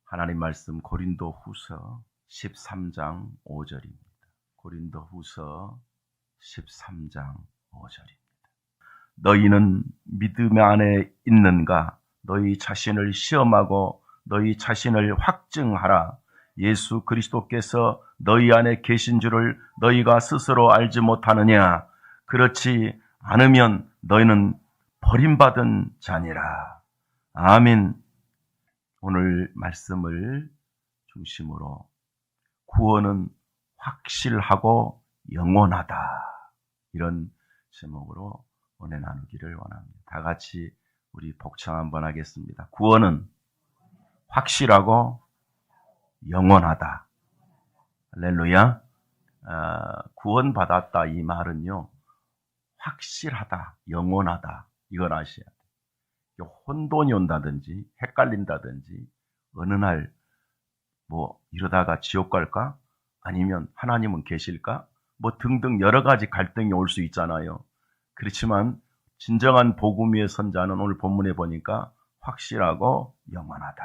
하나님 말씀 고린도후서 13장 5절입니다. 고린도후서 13장 5절입니다. 너희는 믿음 안에 있는가? 너희 자신을 시험하고 너희 자신을 확증하라. 예수 그리스도께서 너희 안에 계신 줄을 너희가 스스로 알지 못하느냐? 그렇지 않으면 너희는 버림받은 자니라. 아멘. 오늘 말씀을 중심으로 구원은 확실하고 영원하다, 이런 제목으로 은혜 나누기를 원합니다. 다 같이 우리 복창 한번 하겠습니다. 구원은 확실하고 영원하다. 할렐루야. 구원받았다, 이 말은요, 확실하다, 영원하다, 이걸 아셔야 돼요. 혼돈이 온다든지 헷갈린다든지 어느 날 이러다가 지옥 갈까? 아니면 하나님은 계실까? 등등 여러 가지 갈등이 올 수 있잖아요. 그렇지만 진정한 복음 위의 선자는 오늘 본문에 보니까 확실하고 영원하다.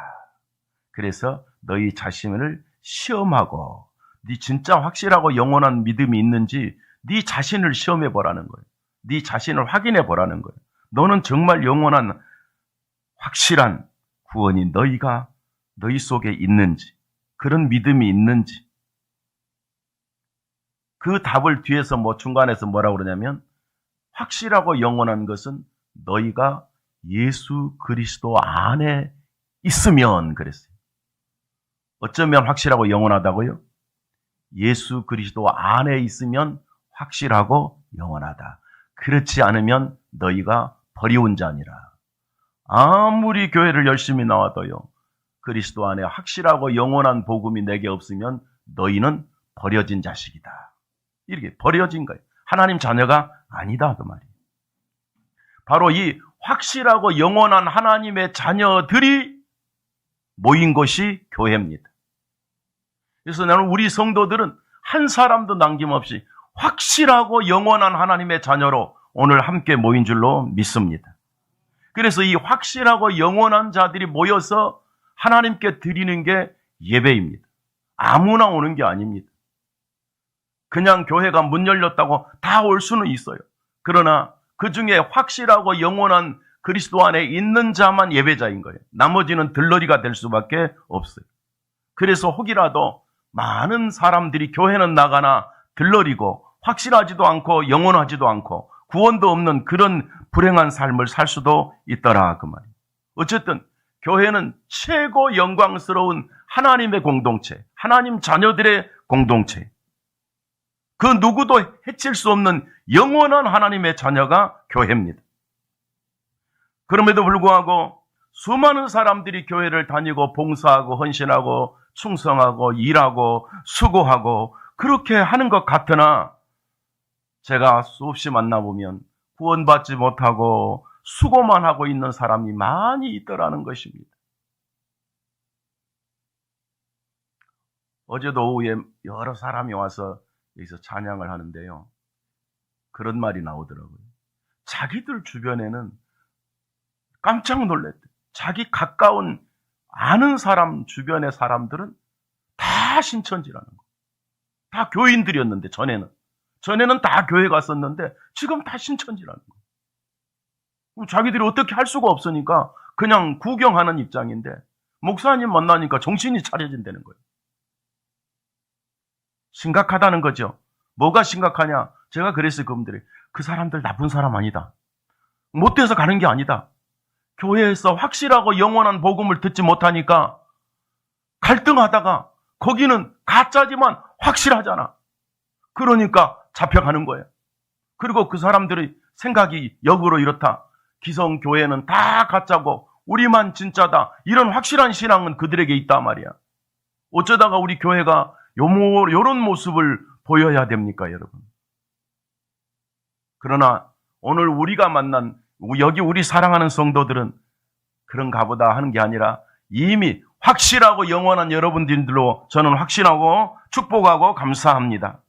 그래서 너희 자신을 시험하고, 네 진짜 확실하고 영원한 믿음이 있는지 네 자신을 시험해 보라는 거예요. 네 자신을 확인해 보라는 거예요. 너는 정말 영원한 확실한 구원이 너희 속에 있는지, 그런 믿음이 있는지. 그 답을 뒤에서 중간에서 뭐라고 그러냐면, 확실하고 영원한 것은 너희가 예수 그리스도 안에 있으면, 그랬어요. 어쩌면 확실하고 영원하다고요? 예수 그리스도 안에 있으면 확실하고 영원하다. 그렇지 않으면 너희가 버리운 자니라. 아무리 교회를 열심히 나와도요, 그리스도 안에 확실하고 영원한 복음이 내게 없으면 너희는 버려진 자식이다. 이렇게 버려진 거예요. 하나님 자녀가 아니다, 그 말이에요. 바로 이 확실하고 영원한 하나님의 자녀들이 모인 것이 교회입니다. 그래서 나는 우리 성도들은 한 사람도 남김없이 확실하고 영원한 하나님의 자녀로 오늘 함께 모인 줄로 믿습니다. 그래서 이 확실하고 영원한 자들이 모여서 하나님께 드리는 게 예배입니다. 아무나 오는 게 아닙니다. 그냥 교회가 문 열렸다고 다 올 수는 있어요. 그러나 그 중에 확실하고 영원한 그리스도 안에 있는 자만 예배자인 거예요. 나머지는 들러리가 될 수밖에 없어요. 그래서 혹이라도 많은 사람들이 교회는 나가나 들러리고 확실하지도 않고 영원하지도 않고 구원도 없는 그런 불행한 삶을 살 수도 있더라, 그 말이에요. 어쨌든 교회는 최고 영광스러운 하나님의 공동체, 하나님 자녀들의 공동체, 그 누구도 해칠 수 없는 영원한 하나님의 자녀가 교회입니다. 그럼에도 불구하고 수많은 사람들이 교회를 다니고 봉사하고 헌신하고 충성하고 일하고 수고하고 그렇게 하는 것 같으나, 제가 수없이 만나보면 구원받지 못하고 수고만 하고 있는 사람이 많이 있더라는 것입니다. 어제도 오후에 여러 사람이 와서 여기서 찬양을 하는데요, 그런 말이 나오더라고요. 자기들 주변에는 깜짝 놀랐대요. 자기 가까운 아는 사람 주변의 사람들은 다 신천지라는 거. 다 교인들이었는데, 전에는 다 교회 갔었는데 지금 다 신천지라는 거. 자기들이 어떻게 할 수가 없으니까 그냥 구경하는 입장인데, 목사님 만나니까 정신이 차려진다는 거예요. 심각하다는 거죠. 뭐가 심각하냐? 제가 그랬어요, 그분들이. 그 사람들 나쁜 사람 아니다. 못돼서 가는 게 아니다. 교회에서 확실하고 영원한 복음을 듣지 못하니까 갈등하다가 거기는 가짜지만 확실하잖아. 그러니까 잡혀가는 거예요. 그리고 그 사람들의 생각이 역으로 이렇다. 기성교회는 다 가짜고 우리만 진짜다. 이런 확실한 신앙은 그들에게 있단 말이야. 어쩌다가 우리 교회가 이런 모습을 보여야 됩니까, 여러분? 그러나 오늘 우리가 만난 여기 우리 사랑하는 성도들은 그런가 보다 하는 게 아니라 이미 확실하고 영원한 여러분들로 저는 확신하고 축복하고 감사합니다.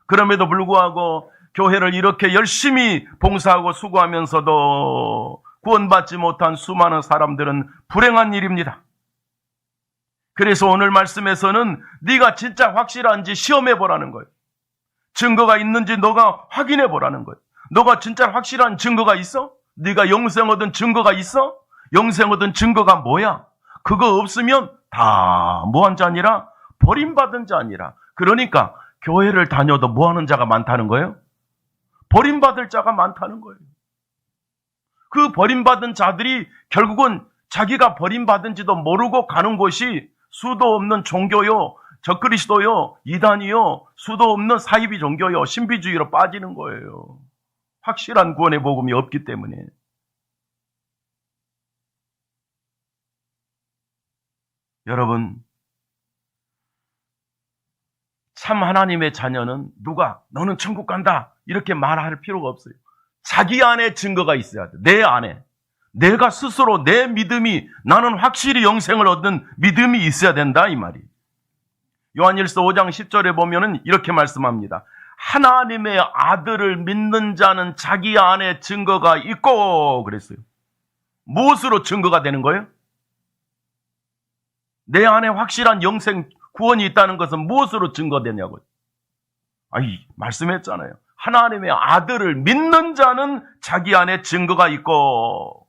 그럼에도 불구하고 교회를 이렇게 열심히 봉사하고 수고하면서도 구원받지 못한 수많은 사람들은 불행한 일입니다. 그래서 오늘 말씀에서는 네가 진짜 확실한지 시험해 보라는 거예요. 증거가 있는지 너가 확인해 보라는 거예요. 너가 진짜 확실한 증거가 있어? 네가 영생 얻은 증거가 있어? 영생 얻은 증거가 뭐야? 그거 없으면 다 뭐한 자니라? 버림받은 자니라. 그러니까 교회를 다녀도 뭐하는 자가 많다는 거예요? 버림받을 자가 많다는 거예요. 그 버림받은 자들이 결국은 자기가 버림받은지도 모르고 가는 곳이 수도 없는 종교요, 적그리스도요, 이단이요, 수도 없는 사이비 종교요, 신비주의로 빠지는 거예요. 확실한 구원의 복음이 없기 때문에. 여러분, 참 하나님의 자녀는 누가 너는 천국 간다 이렇게 말할 필요가 없어요. 자기 안에 증거가 있어야 돼. 내 안에. 내가 스스로 내 믿음이 나는 확실히 영생을 얻는 믿음이 있어야 된다 이 말이. 요한일서 5장 10절에 보면은 이렇게 말씀합니다. 하나님의 아들을 믿는 자는 자기 안에 증거가 있고 그랬어요. 무엇으로 증거가 되는 거예요? 내 안에 확실한 영생 구원이 있다는 것은 무엇으로 증거되냐고요? 말씀했잖아요. 하나님의 아들을 믿는 자는 자기 안에 증거가 있고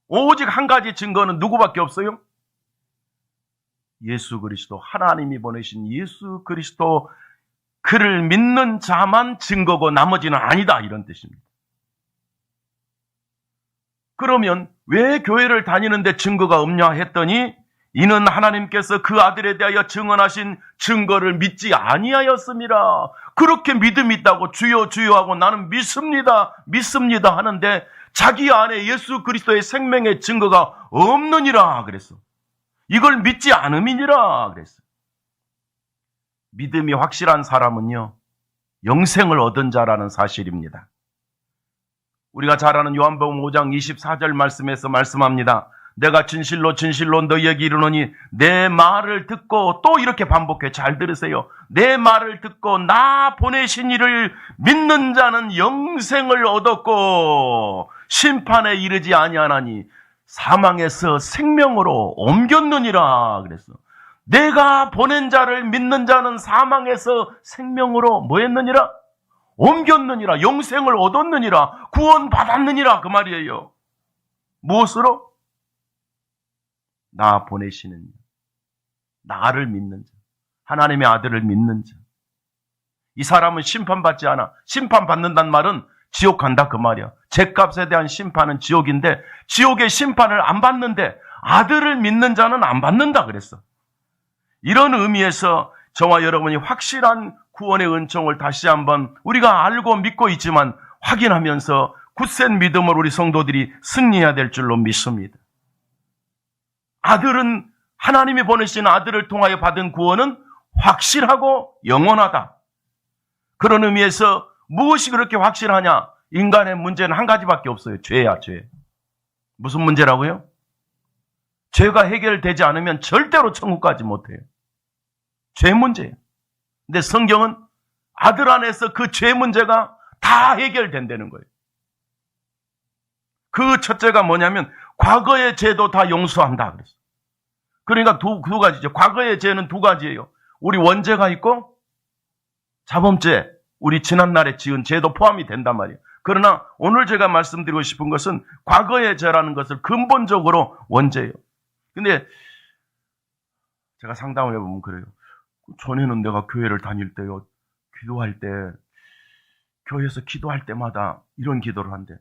오직 한 가지 증거는 누구밖에 없어요? 예수 그리스도, 하나님이 보내신 예수 그리스도 그를 믿는 자만 증거고 나머지는 아니다 이런 뜻입니다. 그러면 왜 교회를 다니는데 증거가 없냐 했더니 이는 하나님께서 그 아들에 대하여 증언하신 증거를 믿지 아니하였습니다. 그렇게 믿음이 있다고 주여 주여 하고 나는 믿습니다 믿습니다 하는데 자기 안에 예수 그리스도의 생명의 증거가 없느니라 그랬어. 이걸 믿지 않음이니라 그랬어. 믿음이 확실한 사람은요 영생을 얻은 자라는 사실입니다. 우리가 잘 아는 요한복음 5장 24절 말씀에서 말씀합니다. 내가 진실로 진실로 너희에게 이르노니 내 말을 듣고 또 이렇게 반복해. 잘 들으세요. 내 말을 듣고 나 보내신 이를 믿는 자는 영생을 얻었고 심판에 이르지 아니하나니 사망에서 생명으로 옮겼느니라 그랬어. 내가 보낸 자를 믿는 자는 사망에서 생명으로 뭐 했느니라? 옮겼느니라. 영생을 얻었느니라. 구원받았느니라 그 말이에요. 무엇으로? 나 보내시는 나를 믿는 자, 하나님의 아들을 믿는 자. 이 사람은 심판받지 않아. 심판받는단 말은 지옥 간다 그 말이야. 죄값에 대한 심판은 지옥인데 지옥의 심판을 안 받는데 아들을 믿는 자는 안 받는다 그랬어. 이런 의미에서 저와 여러분이 확실한 구원의 은총을 다시 한번 우리가 알고 믿고 있지만 확인하면서 굳센 믿음으로 우리 성도들이 승리해야 될 줄로 믿습니다. 아들은 하나님이 보내신 아들을 통하여 받은 구원은 확실하고 영원하다. 그런 의미에서 무엇이 그렇게 확실하냐? 인간의 문제는 한 가지밖에 없어요. 죄야, 죄. 무슨 문제라고요? 죄가 해결되지 않으면 절대로 천국 가지 못해요. 죄 문제예요. 근데 성경은 아들 안에서 그 죄 문제가 다 해결된다는 거예요. 그 첫째가 뭐냐면 과거의 죄도 다 용서한다 그랬어요. 그러니까 두 가지죠. 과거의 죄는 두 가지예요. 우리 원죄가 있고 자범죄, 우리 지난날에 지은 죄도 포함이 된단 말이에요. 그러나 오늘 제가 말씀드리고 싶은 것은 과거의 죄라는 것을 근본적으로 원죄예요. 근데 제가 상담을 해보면 그래요. 전에는 내가 교회를 다닐 때요, 기도할 때, 교회에서 기도할 때마다 이런 기도를 한대.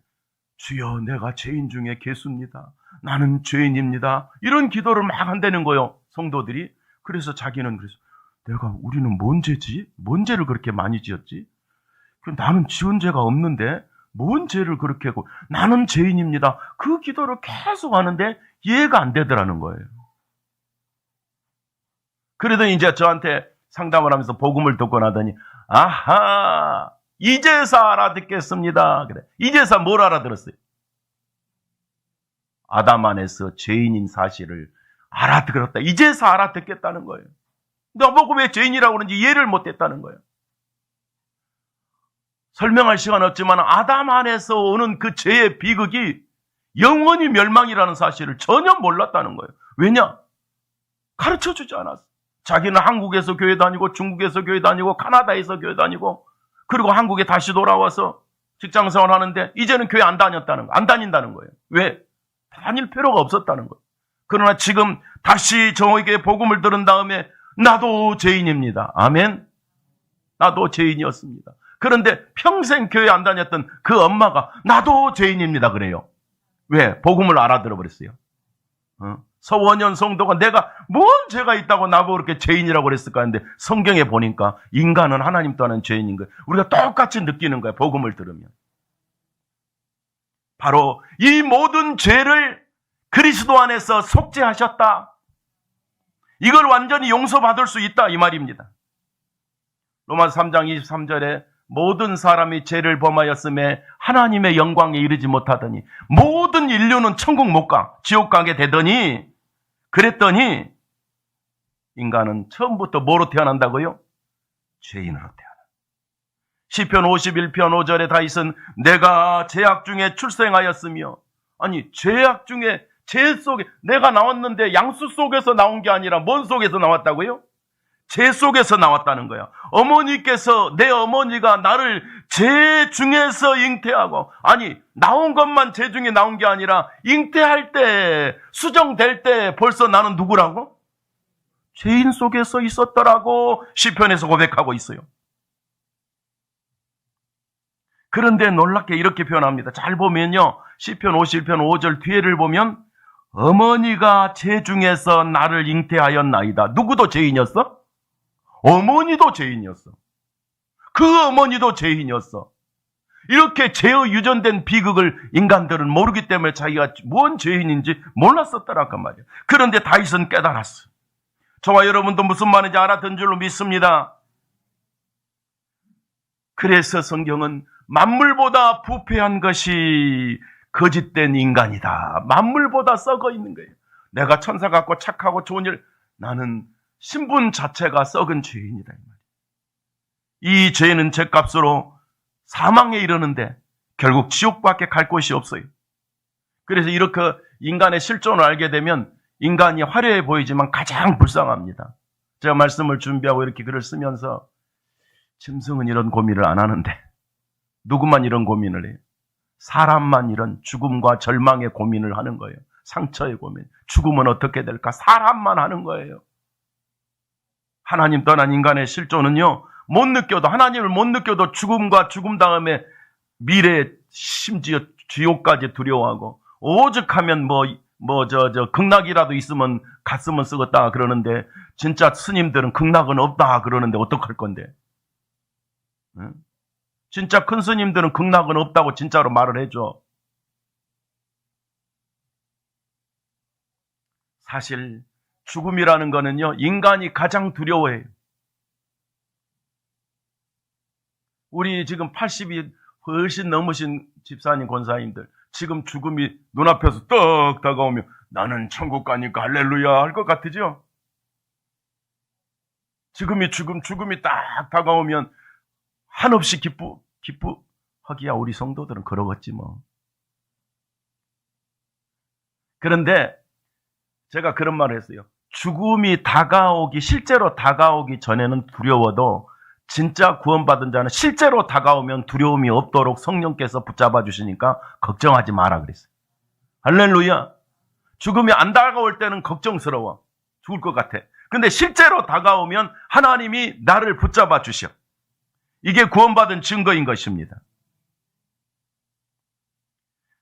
주여, 내가 죄인 중에 개수입니다. 나는 죄인입니다. 이런 기도를 막 한다는 거예요, 성도들이. 그래서 자기는 우리는 뭔 죄지? 뭔 죄를 그렇게 많이 지었지? 나는 지은 죄가 없는데 뭔 죄를 그렇게 하고 나는 죄인입니다. 그 기도를 계속 하는데 이해가 안 되더라는 거예요. 그래도 이제 저한테 상담을 하면서 복음을 듣고 나더니 아하, 이제서 알아듣겠습니다. 그래. 이제서 뭘 알아들었어요? 아담 안에서 죄인인 사실을 알아들었다. 이제서 알아듣겠다는 거예요. 너보고 왜 죄인이라고 그러는지 이해를 못했다는 거예요. 설명할 시간 없지만 아담 안에서 오는 그 죄의 비극이 영원히 멸망이라는 사실을 전혀 몰랐다는 거예요. 왜냐? 가르쳐 주지 않았어. 자기는 한국에서 교회 다니고 중국에서 교회 다니고 카나다에서 교회 다니고 그리고 한국에 다시 돌아와서 직장생활 하는데 이제는 교회 안 다닌다는 거예요. 왜? 다닐 필요가 없었다는 거예요. 그러나 지금 다시 저에게 복음을 들은 다음에 나도 죄인입니다. 아멘. 나도 죄인이었습니다. 그런데 평생 교회 안 다녔던 그 엄마가 나도 죄인입니다 그래요. 왜? 복음을 알아들어 버렸어요. 서원현 성도가 내가 뭔 죄가 있다고 나보고 그렇게 죄인이라고 그랬을까 하는데 성경에 보니까 인간은 하나님 또한 죄인인 거예요. 우리가 똑같이 느끼는 거예요. 복음을 들으면. 바로 이 모든 죄를 그리스도 안에서 속죄하셨다. 이걸 완전히 용서받을 수 있다 이 말입니다. 로마서 3장 23절에 모든 사람이 죄를 범하였음에 하나님의 영광에 이르지 못하더니 모든 인류는 천국 못 가, 지옥 가게 되더니 그랬더니 인간은 처음부터 뭐로 태어난다고요? 죄인으로 태어나. 시편 51편 5절에 다윗은 내가 죄악 중에 출생하였으며 아니 죄악 중에 죄 속에 내가 나왔는데 양수 속에서 나온 게 아니라 뭔 속에서 나왔다고요? 죄 속에서 나왔다는 거야. 어머니께서 내 어머니가 나를 죄 중에서 잉태하고 아니 나온 것만 죄 중에 나온 게 아니라 잉태할 때 수정될 때 벌써 나는 누구라고? 죄인 속에서 있었더라고 시편에서 고백하고 있어요. 그런데 놀랍게 이렇게 표현합니다. 잘 보면요. 시편 51편 5절 뒤에를 보면 어머니가 죄 중에서 나를 잉태하였나이다. 누구도 죄인이었어? 어머니도 죄인이었어. 그 어머니도 죄인이었어. 이렇게 죄의 유전된 비극을 인간들은 모르기 때문에 자기가 뭔 죄인인지 몰랐었더라고 말이야. 그런데 다윗은 깨달았어. 저와 여러분도 무슨 말인지 알았던 줄로 믿습니다. 그래서 성경은 만물보다 부패한 것이 거짓된 인간이다. 만물보다 썩어 있는 거예요. 내가 천사 같고 착하고 좋은 일, 나는 신분 자체가 썩은 죄인이다. 이 죄는 죄값으로 사망에 이르는데 결국 지옥밖에 갈 곳이 없어요. 그래서 이렇게 인간의 실존을 알게 되면 인간이 화려해 보이지만 가장 불쌍합니다. 제가 말씀을 준비하고 이렇게 글을 쓰면서 짐승은 이런 고민을 안 하는데 누구만 이런 고민을 해요? 사람만 이런 죽음과 절망의 고민을 하는 거예요. 상처의 고민. 죽음은 어떻게 될까? 사람만 하는 거예요. 하나님 떠난 인간의 실존은요, 못 느껴도, 하나님을 못 느껴도 죽음과 죽음 다음에 미래, 심지어 지옥까지 두려워하고, 오죽하면 극락이라도 있으면 갔으면 쓰겠다 그러는데, 진짜 스님들은 극락은 없다 그러는데 어떡할 건데? 응? 진짜 큰 스님들은 극락은 없다고 진짜로 말을 해줘. 사실 죽음이라는 거는요, 인간이 가장 두려워해요. 우리 지금 80이 훨씬 넘으신 집사님, 권사님들, 지금 죽음이 눈앞에서 떡 다가오면 나는 천국 가니까 할렐루야 할 것 같으죠? 죽음이 딱 다가오면 한없이 기쁘하기야 우리 성도들은 그러겠지 뭐. 그런데 제가 그런 말을 했어요. 죽음이 실제로 다가오기 전에는 두려워도 진짜 구원받은 자는 실제로 다가오면 두려움이 없도록 성령께서 붙잡아 주시니까 걱정하지 마라 그랬어요. 할렐루야. 죽음이 안 다가올 때는 걱정스러워. 죽을 것 같아. 근데 실제로 다가오면 하나님이 나를 붙잡아 주셔. 이게 구원받은 증거인 것입니다.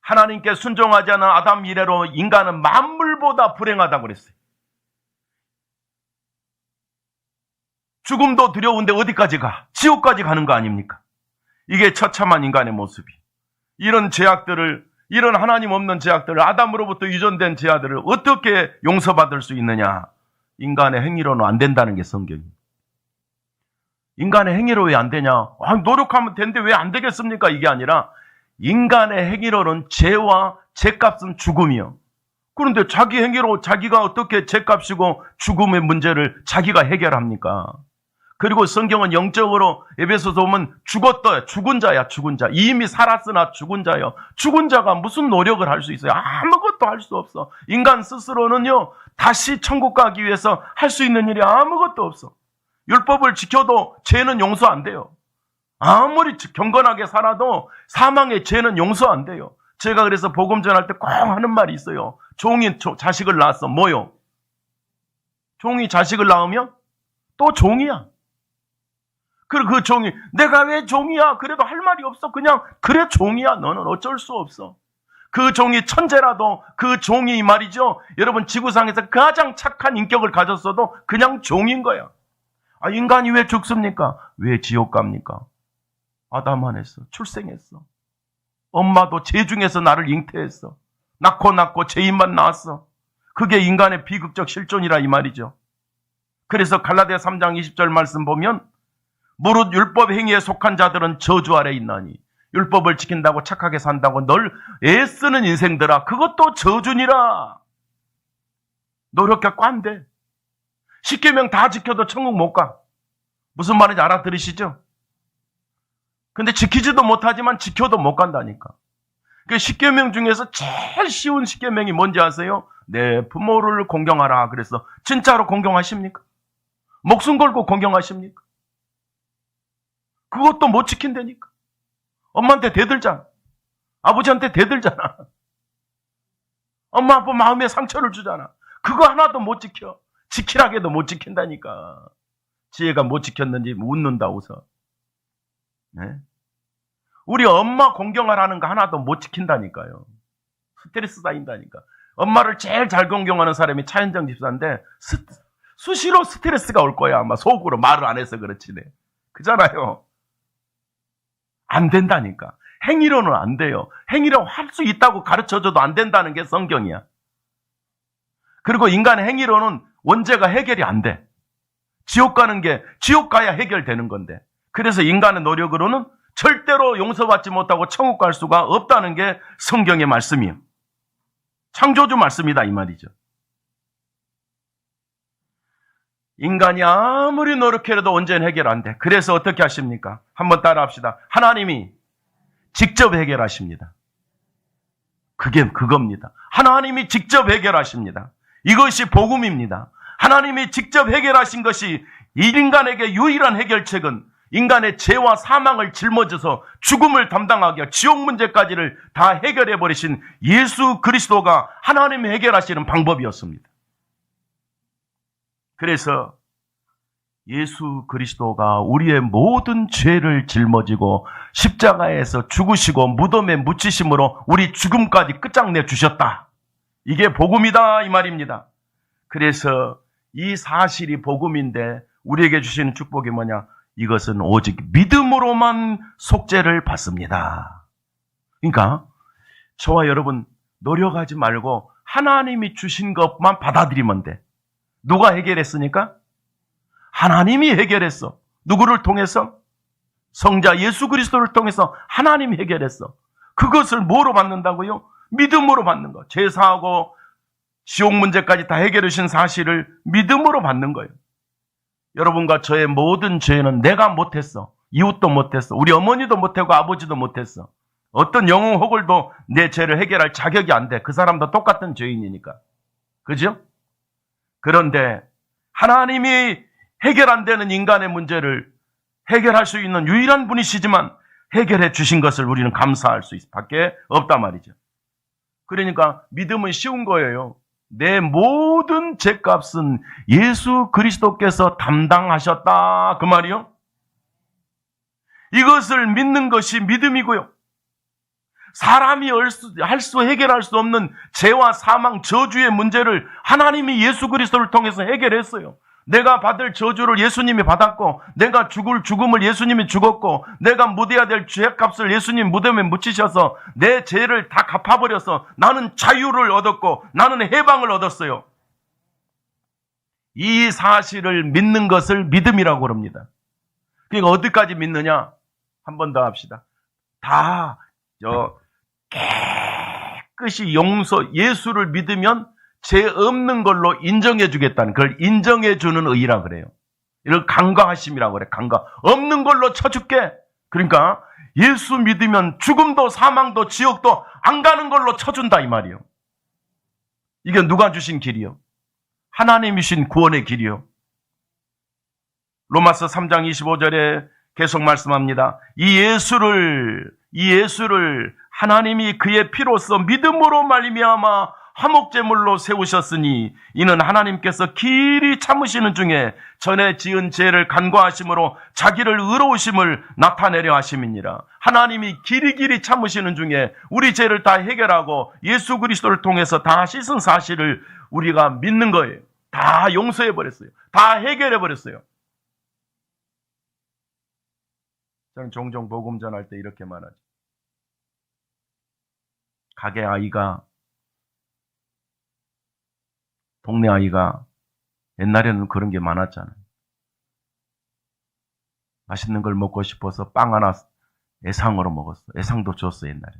하나님께 순종하지 않은 아담 이래로 인간은 만물보다 불행하다고 그랬어요. 죽음도 두려운데 어디까지 가? 지옥까지 가는 거 아닙니까? 이게 처참한 인간의 모습이. 이런 하나님 없는 죄악들을, 아담으로부터 유전된 죄악들을 어떻게 용서받을 수 있느냐? 인간의 행위로는 안 된다는 게 성경입니다. 인간의 행위로 왜 안 되냐? 노력하면 되는데 왜 안 되겠습니까? 이게 아니라 인간의 행위로는 죄와 죄값은 죽음이요. 그런데 자기 행위로 자기가 어떻게 죄값이고 죽음의 문제를 자기가 해결합니까? 그리고 성경은 영적으로 에베소서 보면 죽었다. 죽은 자야, 죽은 자. 이미 살았으나 죽은 자요. 죽은 자가 무슨 노력을 할 수 있어요? 아무것도 아무것도 할 수 없어. 인간 스스로는요, 다시 천국 가기 위해서 할 수 있는 일이 아무것도 없어. 율법을 지켜도 죄는 용서 안 돼요. 아무리 경건하게 살아도 사망의 죄는 용서 안 돼요. 제가 그래서 복음 전할 때 꼭 하는 말이 있어요. 종이 자식을 낳았어. 뭐요? 종이 자식을 낳으면 또 종이야. 그리고 그 종이, 내가 왜 종이야? 그래도 할 말이 없어. 그냥, 그래, 종이야. 너는 어쩔 수 없어. 그 종이 천재라도 그 종이 말이죠. 여러분, 지구상에서 가장 착한 인격을 가졌어도 그냥 종인 거야. 아, 인간이 왜 죽습니까? 왜 지옥 갑니까? 아담 안에서 출생했어. 엄마도 죄 중에서 나를 잉태했어. 낳고 죄인만 낳았어. 그게 인간의 비극적 실존이라 이 말이죠. 그래서 갈라디아 3장 20절 말씀 보면 무릇 율법 행위에 속한 자들은 저주 아래 있나니 율법을 지킨다고 착하게 산다고 널 애쓰는 인생들아 그것도 저주니라. 노력해갖고 안 돼. 10계명 다 지켜도 천국 못 가. 무슨 말인지 알아들으시죠? 근데 지키지도 못하지만 지켜도 못 간다니까. 그 10계명 중에서 제일 쉬운 10계명이 뭔지 아세요? 내 부모를 공경하라. 그래서 진짜로 공경하십니까? 목숨 걸고 공경하십니까? 그것도 못 지킨다니까. 엄마한테 대들잖아. 아버지한테 대들잖아. 엄마 아빠 마음에 상처를 주잖아. 그거 하나도 못 지켜. 지키라게도 못 지킨다니까. 지혜가 못 지켰는지 웃는다 웃어. 네? 우리 엄마 공경하라는 거 하나도 못 지킨다니까요. 스트레스 쌓인다니까. 엄마를 제일 잘 공경하는 사람이 차현정 집사인데 수시로 스트레스가 올 거야. 아마 속으로 말을 안 해서 그렇지. 네. 그잖아요. 안 된다니까. 행위로는 안 돼요. 행위로 할 수 있다고 가르쳐줘도 안 된다는 게 성경이야. 그리고 인간의 행위로는 원죄가 해결이 안 돼. 지옥 가는 게 지옥 가야 해결되는 건데. 그래서 인간의 노력으로는 절대로 용서받지 못하고 천국 갈 수가 없다는 게 성경의 말씀이에요. 창조주 말씀이다 이 말이죠. 인간이 아무리 노력해도 언제는 해결 안 돼. 그래서 어떻게 하십니까? 한번 따라 합시다. 하나님이 직접 해결하십니다. 그게 그겁니다. 하나님이 직접 해결하십니다. 이것이 복음입니다. 하나님이 직접 해결하신 것이 인간에게 유일한 해결책은 인간의 죄와 사망을 짊어져서 죽음을 담당하게 지옥 문제까지를 다 해결해버리신 예수 그리스도가 하나님이 해결하시는 방법이었습니다. 그래서 예수 그리스도가 우리의 모든 죄를 짊어지고 십자가에서 죽으시고 무덤에 묻히심으로 우리 죽음까지 끝장내 주셨다. 이게 복음이다 이 말입니다. 그래서 이 사실이 복음인데 우리에게 주시는 축복이 뭐냐? 이것은 오직 믿음으로만 속죄를 받습니다. 그러니까 저와 여러분 노력하지 말고 하나님이 주신 것만 받아들이면 돼. 누가 해결했으니까? 하나님이 해결했어. 누구를 통해서? 성자 예수 그리스도를 통해서 하나님이 해결했어. 그것을 뭐로 받는다고요? 믿음으로 받는 거. 제사하고 지옥 문제까지 다 해결해 주신 사실을 믿음으로 받는 거예요. 여러분과 저의 모든 죄는 내가 못했어. 이웃도 못했어. 우리 어머니도 못하고 아버지도 못했어. 어떤 영웅 호글도 내 죄를 해결할 자격이 안 돼. 그 사람도 똑같은 죄인이니까. 그죠? 그런데 하나님이 해결 안 되는 인간의 문제를 해결할 수 있는 유일한 분이시지만 해결해 주신 것을 우리는 감사할 수 밖에 없단 말이죠. 그러니까 믿음은 쉬운 거예요. 내 모든 죄값은 예수 그리스도께서 담당하셨다. 그 말이요. 이것을 믿는 것이 믿음이고요. 사람이 해결할 수 없는 죄와 사망, 저주의 문제를 하나님이 예수 그리스도를 통해서 해결했어요. 내가 받을 저주를 예수님이 받았고, 내가 죽을 죽음을 예수님이 죽었고, 내가 묻어야 될 죄값을 예수님 무덤에 묻히셔서 내 죄를 다 갚아버려서 나는 자유를 얻었고, 나는 해방을 얻었어요. 이 사실을 믿는 것을 믿음이라고 합니다. 그러니까 어디까지 믿느냐? 한 번 더 합시다. 깨끗이 예수를 믿으면 죄 없는 걸로 인정해 주겠다는, 그걸 인정해 주는 의라 그래요. 이걸 간과하심이라고 그래. 간과. 없는 걸로 쳐줄게. 그러니까 예수 믿으면 죽음도 사망도 지옥도 안 가는 걸로 쳐준다 이 말이에요. 이게 누가 주신 길이요? 하나님이 주신 구원의 길이요. 로마서 3장 25절에 계속 말씀합니다. 이 예수를 하나님이 그의 피로써 믿음으로 말미암아 화목제물로 세우셨으니 이는 하나님께서 길이 참으시는 중에 전에 지은 죄를 간과하심으로 자기를 의로우심을 나타내려 하심이니라. 하나님이 길이 참으시는 중에 우리 죄를 다 해결하고 예수 그리스도를 통해서 다 씻은 사실을 우리가 믿는 거예요. 다 용서해 버렸어요. 다 해결해 버렸어요. 저는 종종 복음 전할 때 이렇게 말하죠. 가게 아이가, 동네 아이가 옛날에는 그런 게 많았잖아요. 맛있는 걸 먹고 싶어서 빵 하나 애상으로 먹었어. 애상도 줬어, 옛날에.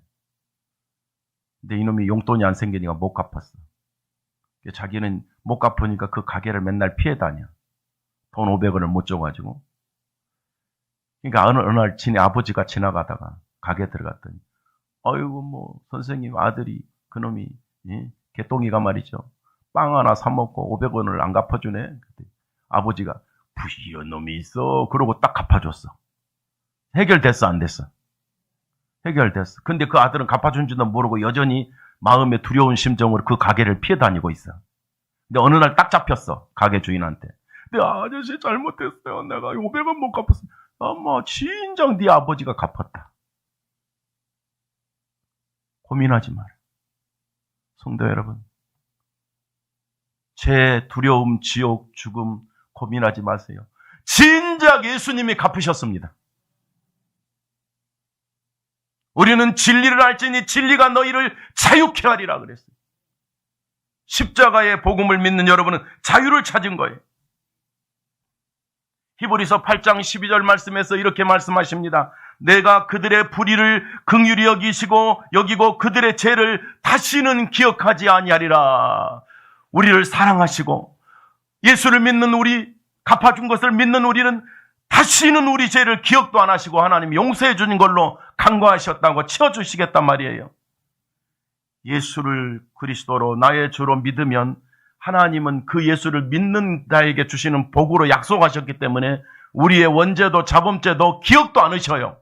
근데 이놈이 용돈이 안 생기니까 못 갚았어. 자기는 못 갚으니까 그 가게를 맨날 피해 다녀. 돈 500원을 못 줘가지고. 그러니까 어느 날 지네 아버지가 지나가다가 가게 들어갔더니, 아이고, 선생님 아들이, 그놈이, 개똥이가 말이죠. 빵 하나 사먹고 500원을 안 갚아주네. 아버지가, 부시런 놈이 있어. 그러고 딱 갚아줬어. 해결됐어, 안 됐어? 해결됐어. 근데 그 아들은 갚아준지도 모르고 여전히 마음에 두려운 심정으로 그 가게를 피해 다니고 있어. 근데 어느 날 딱 잡혔어. 가게 주인한테. 근데 아저씨 잘못했어요. 내가 500원 못 갚았어. 진정 네 아버지가 갚았다. 고민하지 마라. 성도 여러분. 죄, 두려움, 지옥, 죽음 고민하지 마세요. 진작 예수님이 갚으셨습니다. 우리는 진리를 알지니 진리가 너희를 자유케 하리라 그랬어요. 십자가의 복음을 믿는 여러분은 자유를 찾은 거예요. 히브리서 8장 12절 말씀에서 이렇게 말씀하십니다. 내가 그들의 불의를 긍휼히 여기고 그들의 죄를 다시는 기억하지 아니하리라. 우리를 사랑하시고 예수를 믿는 우리, 갚아준 것을 믿는 우리는 다시는 우리 죄를 기억도 안 하시고 하나님 용서해 주는 걸로 간과하셨다고 치워주시겠단 말이에요. 예수를 그리스도로 나의 주로 믿으면 하나님은 그 예수를 믿는 자에게 주시는 복으로 약속하셨기 때문에 우리의 원죄도 자범죄도 기억도 안 하셔요.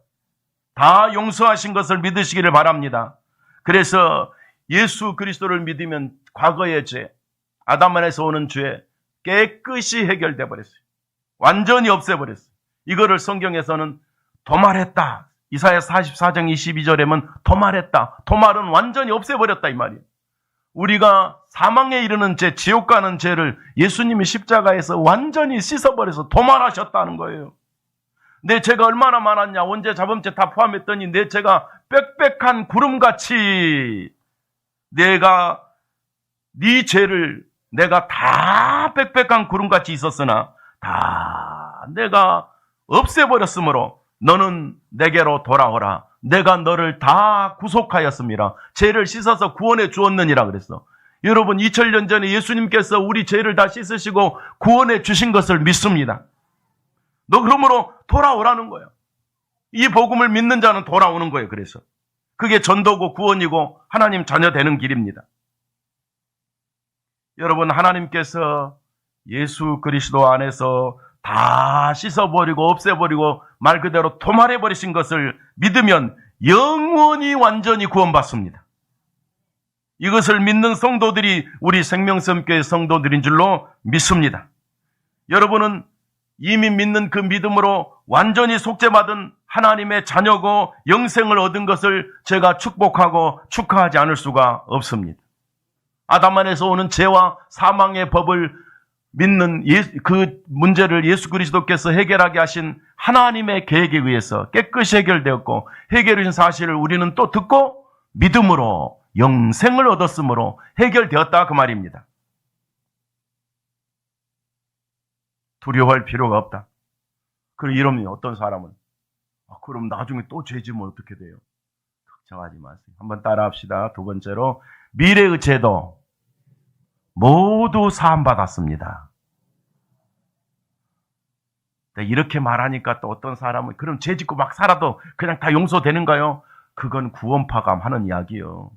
다 용서하신 것을 믿으시기를 바랍니다. 그래서 예수 그리스도를 믿으면 과거의 죄, 아담 안에서 오는 죄 깨끗이 해결돼 버렸어요. 완전히 없애버렸어요. 이거를 성경에서는 도말했다. 이사야 44장 22절에는 도말했다. 도말은 완전히 없애버렸다 이 말이에요. 우리가 사망에 이르는 죄, 지옥 가는 죄를 예수님이 십자가에서 완전히 씻어버려서 도말하셨다는 거예요. 내 죄가 얼마나 많았냐. 원죄, 자범죄 다 포함했더니 내 죄가 빽빽한 구름같이 내가 네 죄를 내가 다 빽빽한 구름같이 있었으나 다 내가 없애버렸으므로 너는 내게로 돌아오라. 내가 너를 다 구속하였습니다. 죄를 씻어서 구원해 주었느니라 그랬어. 여러분 2000년 전에 예수님께서 우리 죄를 다 씻으시고 구원해 주신 것을 믿습니다. 너 그러므로 돌아오라는 거예요. 이 복음을 믿는 자는 돌아오는 거예요. 그래서 그게 전도고 구원이고 하나님 자녀 되는 길입니다. 여러분 하나님께서 예수 그리스도 안에서 다 씻어버리고 없애버리고 말 그대로 도말해버리신 것을 믿으면 영원히 완전히 구원받습니다. 이것을 믿는 성도들이 우리 생명섬교회 성도들인 줄로 믿습니다. 여러분은 이미 믿는 그 믿음으로 완전히 속죄받은 하나님의 자녀고 영생을 얻은 것을 제가 축복하고 축하하지 않을 수가 없습니다. 아담 안에서 오는 죄와 사망의 법을 믿는 그 문제를 예수 그리스도께서 해결하게 하신 하나님의 계획에 의해서 깨끗이 해결되었고 해결해 주신 사실을 우리는 또 듣고 믿음으로 영생을 얻었으므로 해결되었다 그 말입니다. 두려워할 필요가 없다. 그럼 이러면 어떤 사람은 그럼 나중에 또 죄지면 어떻게 돼요? 걱정하지 마세요. 한번 따라합시다. 두 번째로 미래의 죄도 모두 사함받았습니다. 이렇게 말하니까 또 어떤 사람은 그럼 죄 짓고 막 살아도 그냥 다 용서되는가요? 그건 구원파가 하는 이야기예요.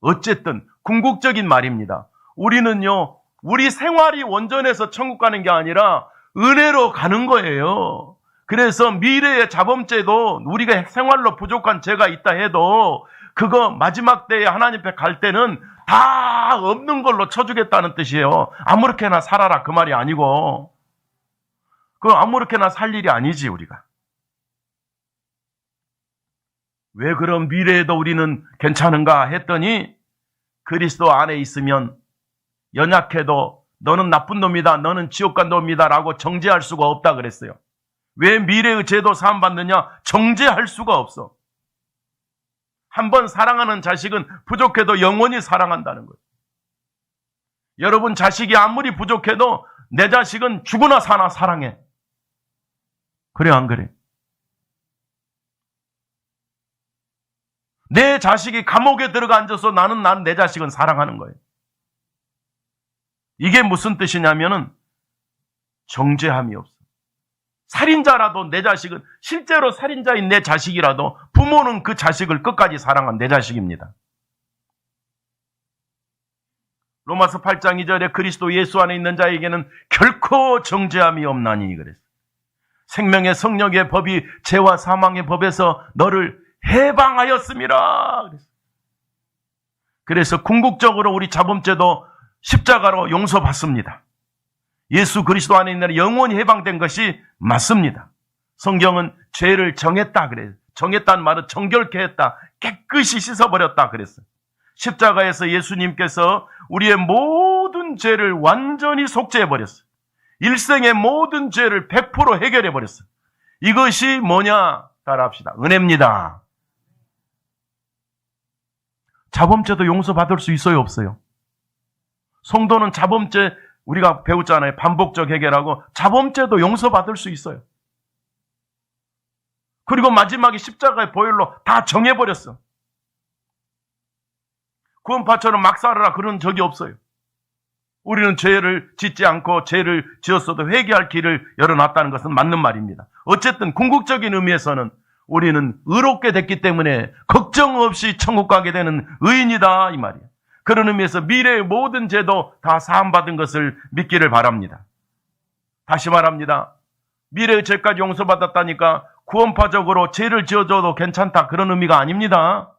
어쨌든 궁극적인 말입니다. 우리는요, 우리 생활이 원전에서 천국 가는 게 아니라 은혜로 가는 거예요. 그래서 미래의 자범죄도 우리가 생활로 부족한 죄가 있다 해도 그거 마지막 때에 하나님 앞에 갈 때는 다 없는 걸로 쳐주겠다는 뜻이에요. 아무렇게나 살아라 그 말이 아니고, 그거 아무렇게나 살 일이 아니지 우리가. 왜 그럼 미래에도 우리는 괜찮은가 했더니 그리스도 안에 있으면 연약해도 너는 나쁜 놈이다, 너는 지옥 간 놈이다 라고 정죄할 수가 없다 그랬어요. 왜 미래의 죄도 사함받느냐? 정죄할 수가 없어. 한번 사랑하는 자식은 부족해도 영원히 사랑한다는 거예요. 여러분 자식이 아무리 부족해도 내 자식은 죽으나 사나 사랑해. 그래 안 그래? 내 자식이 감옥에 들어가 앉아서 나는 내 자식은 사랑하는 거예요. 이게 무슨 뜻이냐면은 정죄함이 없어. 살인자라도 내 자식은, 실제로 살인자인 내 자식이라도 부모는 그 자식을 끝까지 사랑한 내 자식입니다. 로마서 8장 2절에 그리스도 예수 안에 있는 자에게는 결코 정죄함이 없나니 그랬어요. 생명의 성령의 법이 죄와 사망의 법에서 너를 해방하였음이라 그랬어요. 그래서 궁극적으로 우리 자범죄도 십자가로 용서받습니다. 예수 그리스도 안에 있는 영원히 해방된 것이 맞습니다. 성경은 죄를 정했다 그래요. 정했다는 말은 정결케 했다, 깨끗이 씻어버렸다 그랬어요. 십자가에서 예수님께서 우리의 모든 죄를 완전히 속죄해버렸어요. 일생의 모든 죄를 100% 해결해버렸어요. 이것이 뭐냐? 따라합시다. 은혜입니다. 자범죄도 용서받을 수 있어요, 없어요? 성도는 자범죄, 우리가 배웠잖아요. 반복적 해결하고 자범죄도 용서받을 수 있어요. 그리고 마지막에 십자가의 보혈로 다 정해버렸어. 구원파처럼 막 살아라 그런 적이 없어요. 우리는 죄를 짓지 않고 죄를 지었어도 회개할 길을 열어놨다는 것은 맞는 말입니다. 어쨌든 궁극적인 의미에서는 우리는 의롭게 됐기 때문에 걱정 없이 천국 가게 되는 의인이다 이 말이에요. 그런 의미에서 미래의 모든 죄도 다 사함받은 것을 믿기를 바랍니다. 다시 말합니다. 미래의 죄까지 용서받았다니까 구원파적으로 죄를 지어줘도 괜찮다 그런 의미가 아닙니다.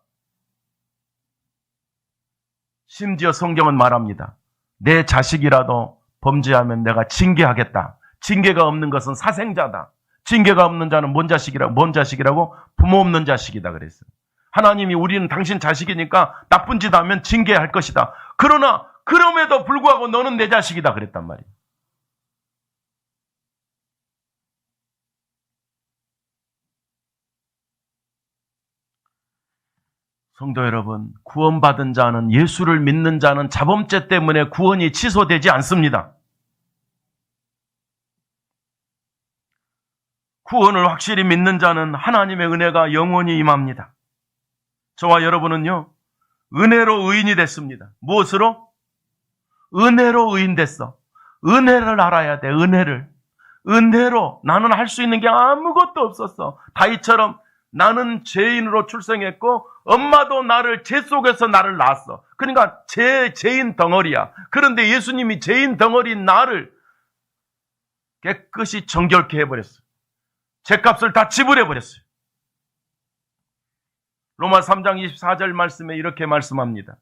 심지어 성경은 말합니다. 내 자식이라도 범죄하면 내가 징계하겠다. 징계가 없는 것은 사생자다. 징계가 없는 자는 뭔 자식이라고? 부모 없는 자식이다 그랬어요. 하나님이 우리는 당신 자식이니까 나쁜 짓 하면 징계할 것이다. 그러나 그럼에도 불구하고 너는 내 자식이다 그랬단 말이에요. 성도 여러분, 구원받은 자는, 예수를 믿는 자는 자범죄 때문에 구원이 취소되지 않습니다. 구원을 확실히 믿는 자는 하나님의 은혜가 영원히 임합니다. 저와 여러분은요, 은혜로 의인이 됐습니다. 무엇으로? 은혜로 의인 됐어. 은혜를 알아야 돼, 은혜를. 은혜로 나는 할 수 있는 게 아무것도 없었어. 다윗처럼 나는 죄인으로 출생했고 엄마도 나를 죄 속에서 나를 낳았어. 그러니까 죄인 덩어리야. 그런데 예수님이 죄인 덩어리인 나를 깨끗이 정결케 해버렸어요. 죄값을 다 지불해버렸어요. 로마 3장 24절 말씀에 이렇게 말씀합니다.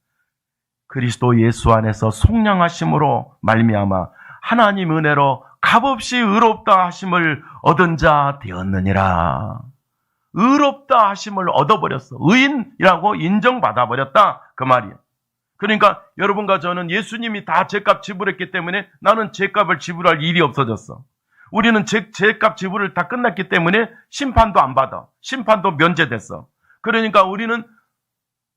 그리스도 예수 안에서 속량하심으로 말미암아 하나님 은혜로 값없이 의롭다 하심을 얻은 자 되었느니라. 의롭다 하심을 얻어버렸어. 의인이라고 인정받아버렸다. 그 말이에요. 그러니까 여러분과 저는 예수님이 다 죄값 지불했기 때문에 나는 죄값을 지불할 일이 없어졌어. 우리는 죄값 지불을 다 끝났기 때문에 심판도 안 받아. 심판도 면제됐어. 그러니까 우리는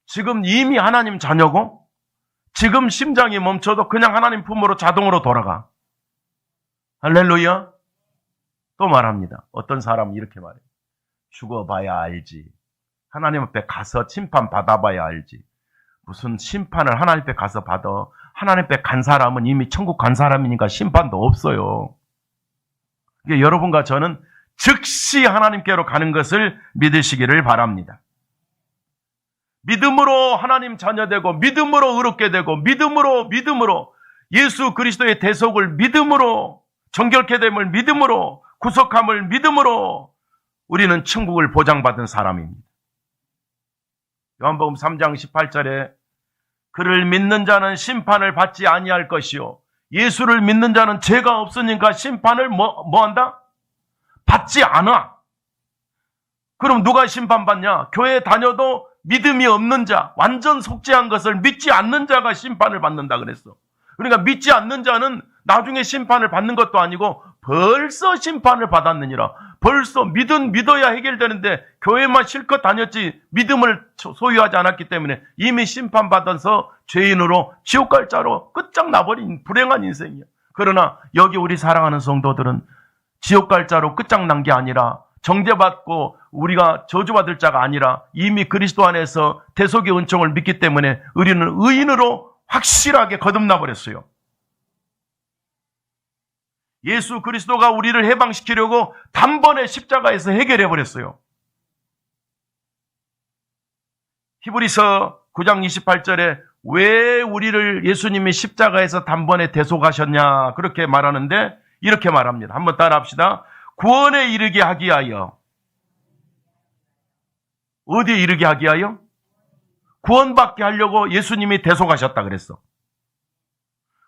지금 이미 하나님 자녀고 지금 심장이 멈춰도 그냥 하나님 품으로 자동으로 돌아가. 할렐루야. 또 말합니다. 어떤 사람은 이렇게 말해요. 죽어봐야 알지. 하나님 앞에 가서 심판 받아봐야 알지. 무슨 심판을 하나님 앞에 가서 받아. 하나님 앞에 간 사람은 이미 천국 간 사람이니까 심판도 없어요. 이게 여러분과 저는 즉시 하나님께로 가는 것을 믿으시기를 바랍니다. 믿음으로 하나님 자녀되고 믿음으로 의롭게 되고 믿음으로 예수 그리스도의 대속을 믿음으로 정결케 됨을 믿음으로 구속함을 믿음으로 우리는 천국을 보장받은 사람입니다. 요한복음 3장 18절에 그를 믿는 자는 심판을 받지 아니할 것이요 예수를 믿는 자는 죄가 없으니까 심판을 뭐한다? 받지 않아. 그럼 누가 심판받냐? 교회 다녀도 믿음이 없는 자, 완전 속죄한 것을 믿지 않는 자가 심판을 받는다 그랬어. 그러니까 믿지 않는 자는 나중에 심판을 받는 것도 아니고 벌써 심판을 받았느니라. 벌써 믿어야 해결되는데 교회만 실컷 다녔지 믿음을 소유하지 않았기 때문에 이미 심판받아서 죄인으로 지옥 갈 자로 끝장나버린 불행한 인생이야. 그러나 여기 우리 사랑하는 성도들은 지옥 갈 자로 끝장난 게 아니라 정죄받고 우리가 저주받을 자가 아니라 이미 그리스도 안에서 대속의 은총을 믿기 때문에 우리는 의인으로 확실하게 거듭나 버렸어요. 예수 그리스도가 우리를 해방시키려고 단번에 십자가에서 해결해 버렸어요. 히브리서 9장 28절에 왜 우리를 예수님이 십자가에서 단번에 대속하셨냐 그렇게 말하는데 이렇게 말합니다. 한번 따라합시다. 구원에 이르게 하기 위하여. 어디에 이르게 하기 위하여? 구원받게 하려고 예수님이 대속하셨다 그랬어.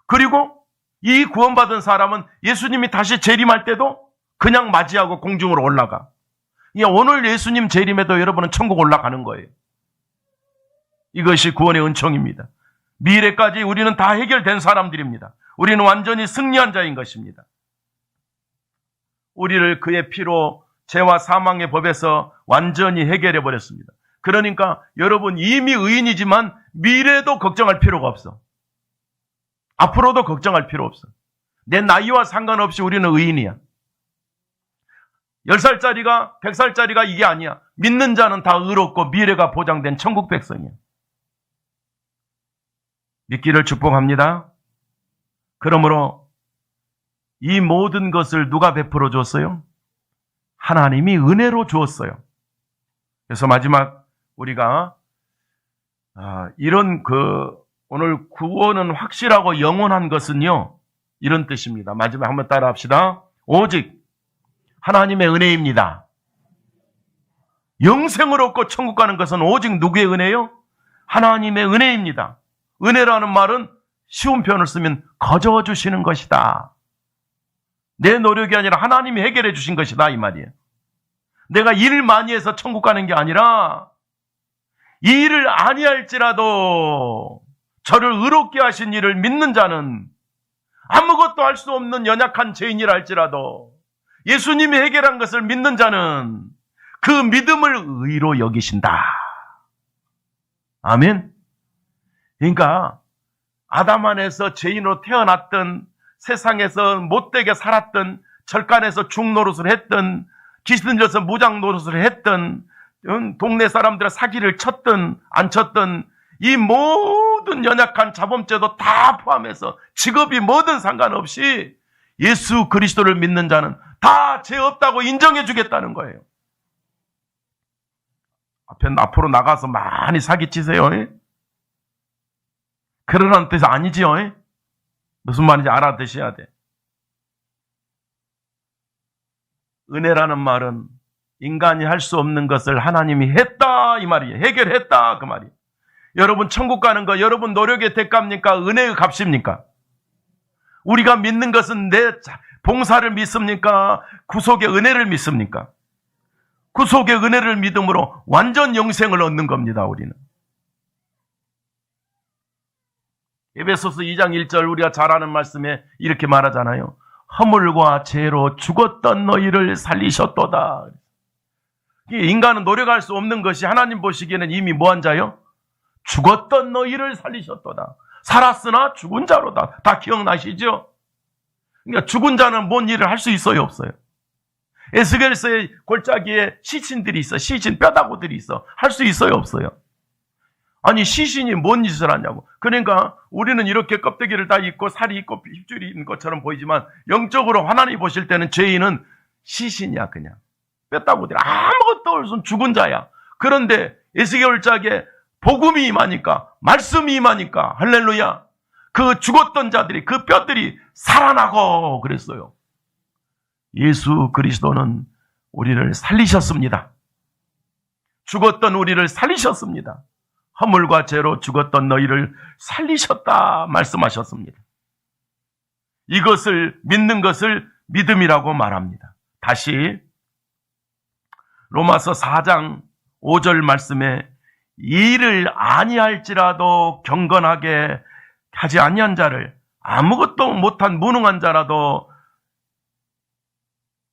그리고 이 구원받은 사람은 예수님이 다시 재림할 때도 그냥 맞이하고 공중으로 올라가. 오늘 예수님 재림에도 여러분은 천국 올라가는 거예요. 이것이 구원의 은총입니다. 미래까지 우리는 다 해결된 사람들입니다. 우리는 완전히 승리한 자인 것입니다. 우리를 그의 피로 죄와 사망의 법에서 완전히 해결해 버렸습니다. 그러니까 여러분 이미 의인이지만 미래도 걱정할 필요가 없어. 앞으로도 걱정할 필요 없어. 내 나이와 상관없이 우리는 의인이야. 10살짜리가 100살짜리가 이게 아니야. 믿는 자는 다 의롭고 미래가 보장된 천국 백성이야. 믿기를 축복합니다. 그러므로 이 모든 것을 누가 베풀어 줬어요? 하나님이 은혜로 주었어요. 그래서 마지막 우리가 이런 오늘 구원은 확실하고 영원한 것은요 이런 뜻입니다. 마지막 한번 따라 합시다. 오직 하나님의 은혜입니다. 영생을 얻고 천국 가는 것은 오직 누구의 은혜요? 하나님의 은혜입니다. 은혜라는 말은 쉬운 표현을 쓰면 거저 주시는 것이다. 내 노력이 아니라 하나님이 해결해 주신 것이다 이 말이에요. 내가 일을 많이 해서 천국 가는 게 아니라 이 일을 아니할지라도 저를 의롭게 하신 이를 믿는 자는 아무것도 할 수 없는 연약한 죄인이라 할지라도 예수님이 해결한 것을 믿는 자는 그 믿음을 의로 여기신다. 아멘. 그러니까 아담 안에서 죄인으로 태어났던 세상에서 못되게 살았던 절간에서 중노릇을 했던 귀신 들려서 무장 노릇을 했던 동네 사람들의 사기를 쳤던 안 쳤던 이 모든 연약한 자범죄도 다 포함해서 직업이 뭐든 상관없이 예수 그리스도를 믿는 자는 다 죄 없다고 인정해 주겠다는 거예요. 앞으로 나가서 많이 사기치세요. 그러라는 뜻이 아니지요. 무슨 말인지 알아드셔야 돼. 은혜라는 말은 인간이 할 수 없는 것을 하나님이 했다 이 말이에요. 해결했다 그 말이에요. 여러분 천국 가는 거 여러분 노력의 대가입니까? 은혜의 값입니까? 우리가 믿는 것은 내 봉사를 믿습니까? 구속의 은혜를 믿습니까? 구속의 은혜를 믿음으로 완전 영생을 얻는 겁니다. 우리는. 에베소서 2장 1절 우리가 잘 아는 말씀에 이렇게 말하잖아요. 허물과 죄로 죽었던 너희를 살리셨도다. 인간은 노력할 수 없는 것이 하나님 보시기에는 이미 뭐한 자요? 죽었던 너희를 살리셨도다. 살았으나 죽은 자로다. 다 기억나시죠? 그러니까 죽은 자는 뭔 일을 할 수 있어요? 없어요? 에스겔서의 골짜기에 시신들이 있어. 시신 뼈다구들이 있어. 할 수 있어요? 없어요? 아니 시신이 뭔 짓을 하냐고. 그러니까 우리는 이렇게 껍데기를 다 입고 살이 있고 핏줄이 있는 것처럼 보이지만 영적으로 하나님 보실 때는 죄인은 시신이야. 그냥 뼈다구들 아무것도 없는 죽은 자야. 그런데 에스겔 골짜기에 복음이 임하니까, 말씀이 임하니까, 할렐루야. 그 죽었던 자들이, 그 뼈들이 살아나고 그랬어요. 예수 그리스도는 우리를 살리셨습니다. 죽었던 우리를 살리셨습니다. 허물과 죄로 죽었던 너희를 살리셨다 말씀하셨습니다. 이것을 믿는 것을 믿음이라고 말합니다. 다시 로마서 4장 5절 말씀에 이 일을 아니할지라도 경건하게 하지 아니한 자를, 아무것도 못한 무능한 자라도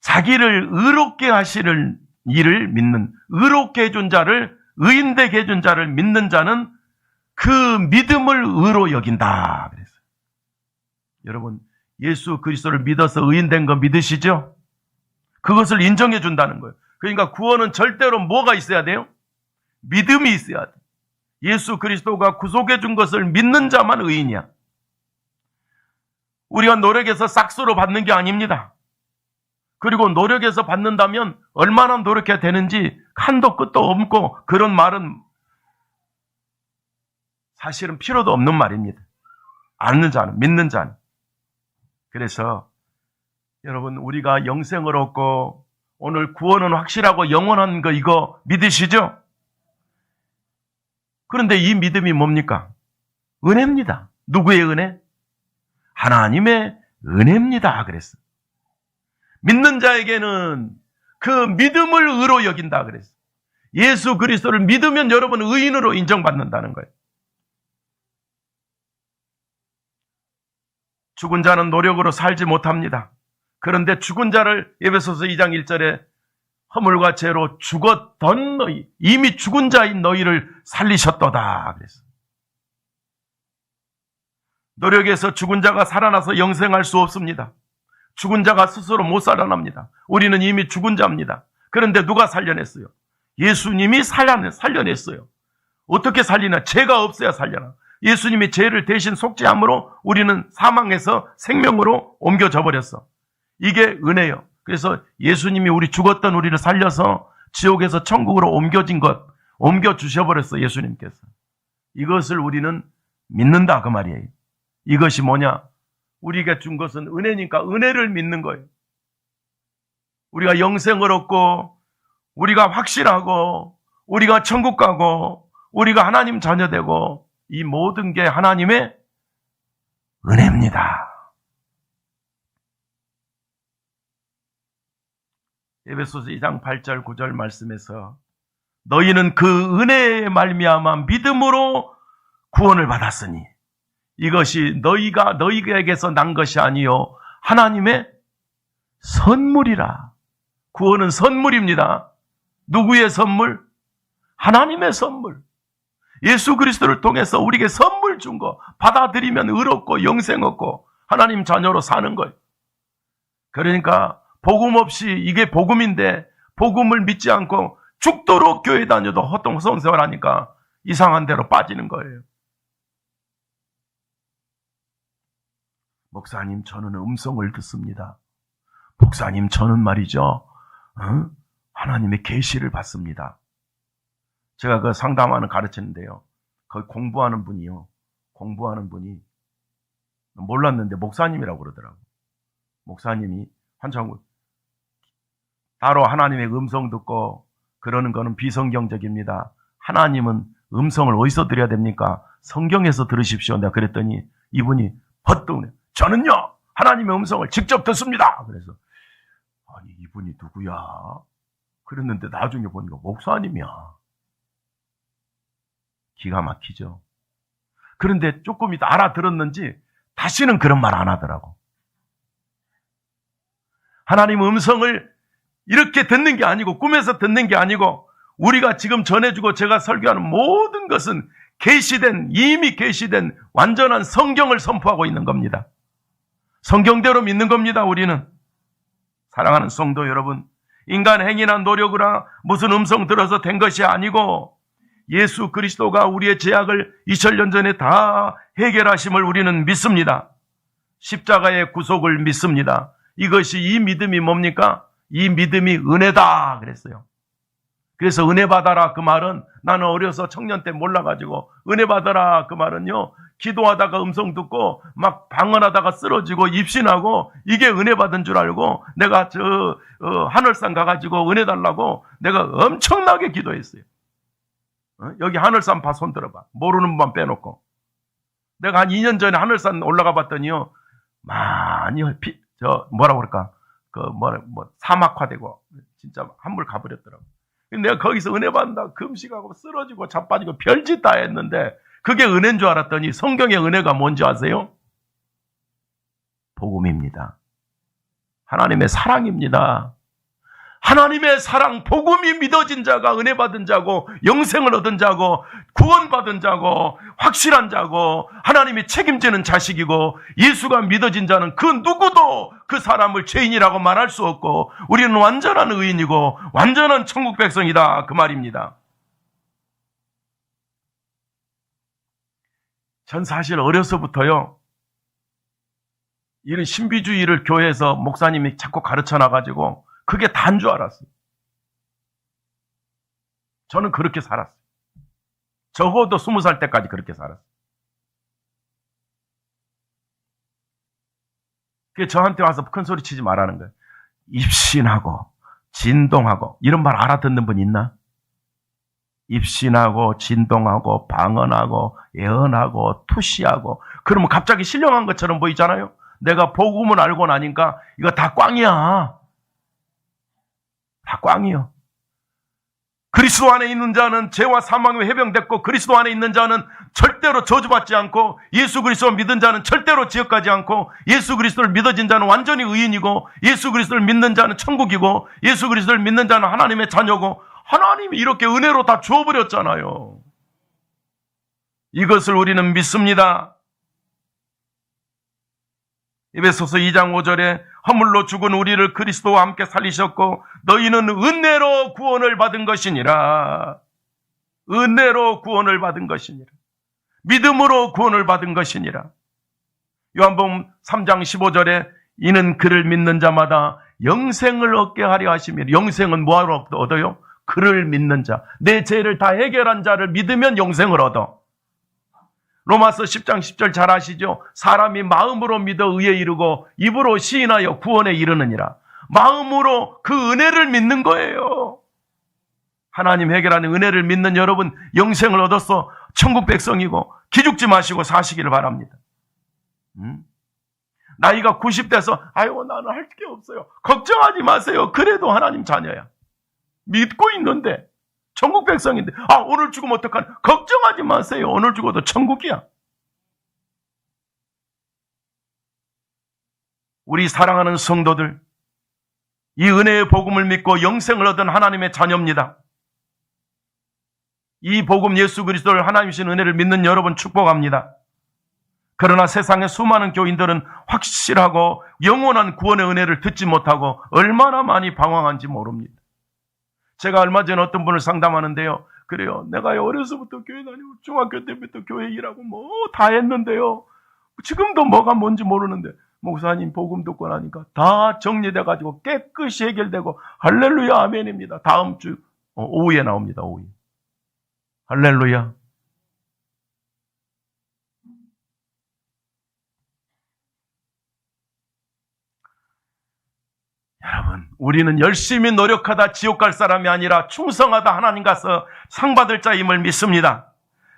자기를 의롭게 하시는 이를 믿는, 의롭게 해준 자를, 의인되게 해준 자를 믿는 자는 그 믿음을 의로 여긴다 그랬어요. 여러분, 예수 그리스도를 믿어서 의인된 거 믿으시죠? 그것을 인정해 준다는 거예요. 그러니까 구원은 절대로 뭐가 있어야 돼요? 믿음이 있어야 돼요. 예수 그리스도가 구속해 준 것을 믿는 자만 의인이야. 우리가 노력해서 싹수로 받는 게 아닙니다. 그리고 노력해서 받는다면 얼마나 노력해야 되는지 한도 끝도 없고, 그런 말은 사실은 필요도 없는 말입니다. 아는 자는, 믿는 자는. 그래서 여러분, 우리가 영생을 얻고 오늘 구원은 확실하고 영원한 거 이거 믿으시죠? 그런데 이 믿음이 뭡니까? 은혜입니다. 누구의 은혜? 하나님의 은혜입니다. 그랬어. 믿는 자에게는 그 믿음을 의로 여긴다 그랬어. 예수 그리스도를 믿으면 여러분 의인으로 인정받는다는 거예요. 죽은 자는 노력으로 살지 못합니다. 그런데 죽은 자를 에베소서 2장 1절에 허물과 죄로 죽었던 너희, 이미 죽은 자인 너희를 살리셨도다 그랬어. 노력해서 죽은 자가 살아나서 영생할 수 없습니다. 죽은 자가 스스로 못 살아납니다. 우리는 이미 죽은 자입니다. 그런데 누가 살려냈어요? 예수님이 살려냈어요. 어떻게 살리나? 죄가 없어야 살려나. 예수님이 죄를 대신 속죄함으로 우리는 사망에서 생명으로 옮겨져 버렸어. 이게 은혜예요. 그래서 예수님이 우리 죽었던 우리를 살려서 지옥에서 천국으로 옮겨 주셔버렸어. 예수님께서. 이것을 우리는 믿는다 그 말이에요. 이것이 뭐냐? 우리가 준 것은 은혜니까 은혜를 믿는 거예요. 우리가 영생을 얻고, 우리가 확실하고, 우리가 천국 가고, 우리가 하나님 자녀 되고, 이 모든 게 하나님의 은혜입니다. 에베소서 2장 8절 9절 말씀에서 너희는 그 은혜의 말미암아 믿음으로 구원을 받았으니 이것이 너희에게서 난 것이 아니요 하나님의 선물이라. 구원은 선물입니다. 누구의 선물? 하나님의 선물. 예수 그리스도를 통해서 우리에게 선물 준 거 받아들이면 의롭고 영생 얻고 하나님 자녀로 사는 거예요. 그러니까 복음 없이, 이게 복음인데 복음을 믿지 않고 죽도록 교회 다녀도 헛동성생활하니까 이상한 데로 빠지는 거예요. 목사님, 저는 음성을 듣습니다. 목사님, 저는 말이죠, 하나님의 계시를 받습니다. 제가 그 상담하는 가르치는데요, 거기 공부하는 분이 몰랐는데 목사님이라고 그러더라고요. 목사님이 한참 따로 하나님의 음성 듣고 그러는 거는 비성경적입니다. 하나님은 음성을 어디서 들어야 됩니까? 성경에서 들으십시오. 내가 그랬더니 이분이 버뜩, 저는요 하나님의 음성을 직접 듣습니다. 그래서 아니, 이분이 누구야? 그랬는데 나중에 보니까 목사님이야. 기가 막히죠. 그런데 조금 이따 알아들었는지 다시는 그런 말 안 하더라고. 하나님 음성을 이렇게 듣는 게 아니고, 꿈에서 듣는 게 아니고, 우리가 지금 전해주고 제가 설교하는 모든 것은 이미 계시된 완전한 성경을 선포하고 있는 겁니다. 성경대로 믿는 겁니다. 우리는. 사랑하는 성도 여러분, 인간 행위나 노력이나 무슨 음성 들어서 된 것이 아니고 예수 그리스도가 우리의 죄악을 2000년 전에 다 해결하심을 우리는 믿습니다. 십자가의 구속을 믿습니다. 이것이, 이 믿음이 뭡니까? 이 믿음이 은혜다 그랬어요. 그래서 은혜 받아라 그 말은 나는 어려서 청년 때 몰라가지고 은혜 받아라 그 말은요, 기도하다가 음성 듣고 막 방언하다가 쓰러지고 입신하고 이게 은혜 받은 줄 알고 내가 하늘산 가가지고 은혜 달라고 내가 엄청나게 기도했어요. 여기 하늘산 봐, 손 들어봐. 모르는 분만 빼놓고. 내가 한 2년 전에 하늘산 올라가 봤더니요, 많이 뭐라고 그럴까, 사막화되고 진짜 한물 가버렸더라고. 내가 거기서 은혜 받는다 금식하고 쓰러지고 자빠지고 별짓 다 했는데 그게 은혜인 줄 알았더니 성경의 은혜가 뭔지 아세요? 복음입니다. 하나님의 사랑입니다. 하나님의 사랑, 복음이 믿어진 자가 은혜 받은 자고 영생을 얻은 자고 구원받은 자고 확실한 자고 하나님이 책임지는 자식이고 예수가 믿어진 자는 그 누구도 그 사람을 죄인이라고 말할 수 없고 우리는 완전한 의인이고 완전한 천국 백성이다 그 말입니다. 전 사실 어려서부터요, 이런 신비주의를 교회에서 목사님이 자꾸 가르쳐 놔가지고 그게 다인 줄 알았어요. 저는 그렇게 살았어요. 적어도 20살 때까지 그렇게 살았어요. 그게 저한테 와서 큰 소리 치지 말라는 거예요. 입신하고 진동하고 이런 말 알아듣는 분 있나? 입신하고 진동하고 방언하고 예언하고 투시하고 그러면 갑자기 신령한 것처럼 보이잖아요. 내가 복음을 알고 나니까 이거 다 꽝이야. 다 꽝이요. 그리스도 안에 있는 자는 죄와 사망에 해병됐고 그리스도 안에 있는 자는 절대로 저주받지 않고 예수 그리스도를 믿은 자는 절대로 지옥가지 않고 예수 그리스도를 믿어진 자는 완전히 의인이고 예수 그리스도를 믿는 자는 천국이고 예수 그리스도를 믿는 자는 하나님의 자녀고 하나님이 이렇게 은혜로 다 주어버렸잖아요. 이것을 우리는 믿습니다. 에베소서 2장 5절에 허물로 죽은 우리를 그리스도와 함께 살리셨고 너희는 은혜로 구원을 받은 것이니라. 은혜로 구원을 받은 것이니라. 믿음으로 구원을 받은 것이니라. 요한복음 3장 15절에 이는 그를 믿는 자마다 영생을 얻게 하려 하시며 영생은 뭐하러 얻어요? 그를 믿는 자. 내 죄를 다 해결한 자를 믿으면 영생을 얻어. 로마서 10장 10절 잘 아시죠? 사람이 마음으로 믿어 의에 이르고 입으로 시인하여 구원에 이르느니라. 마음으로 그 은혜를 믿는 거예요. 하나님 해결하는 은혜를 믿는 여러분 영생을 얻어서 천국 백성이고 기죽지 마시고 사시기를 바랍니다. 나이가 90대서 아이고 나는 할 게 없어요. 걱정하지 마세요. 그래도 하나님 자녀야. 믿고 있는데 천국 백성인데 오늘 죽으면 어떡하나? 걱정하지 마세요. 오늘 죽어도 천국이야. 우리 사랑하는 성도들, 이 은혜의 복음을 믿고 영생을 얻은 하나님의 자녀입니다. 이 복음 예수 그리스도를 하나님이신 은혜를 믿는 여러분 축복합니다. 그러나 세상의 수많은 교인들은 확실하고 영원한 구원의 은혜를 듣지 못하고 얼마나 많이 방황한지 모릅니다. 제가 얼마 전에 어떤 분을 상담하는데요. 그래요. 내가 어려서부터 교회 다니고 중학교 때부터 교회 일하고 뭐 다 했는데요. 지금도 뭐가 뭔지 모르는데 목사님 복음 듣고 나니까 다 정리돼가지고 깨끗이 해결되고 할렐루야 아멘입니다. 다음 주 오후에 나옵니다. 오후에. 할렐루야. 여러분, 우리는 열심히 노력하다 지옥 갈 사람이 아니라 충성하다 하나님 가서 상 받을 자임을 믿습니다.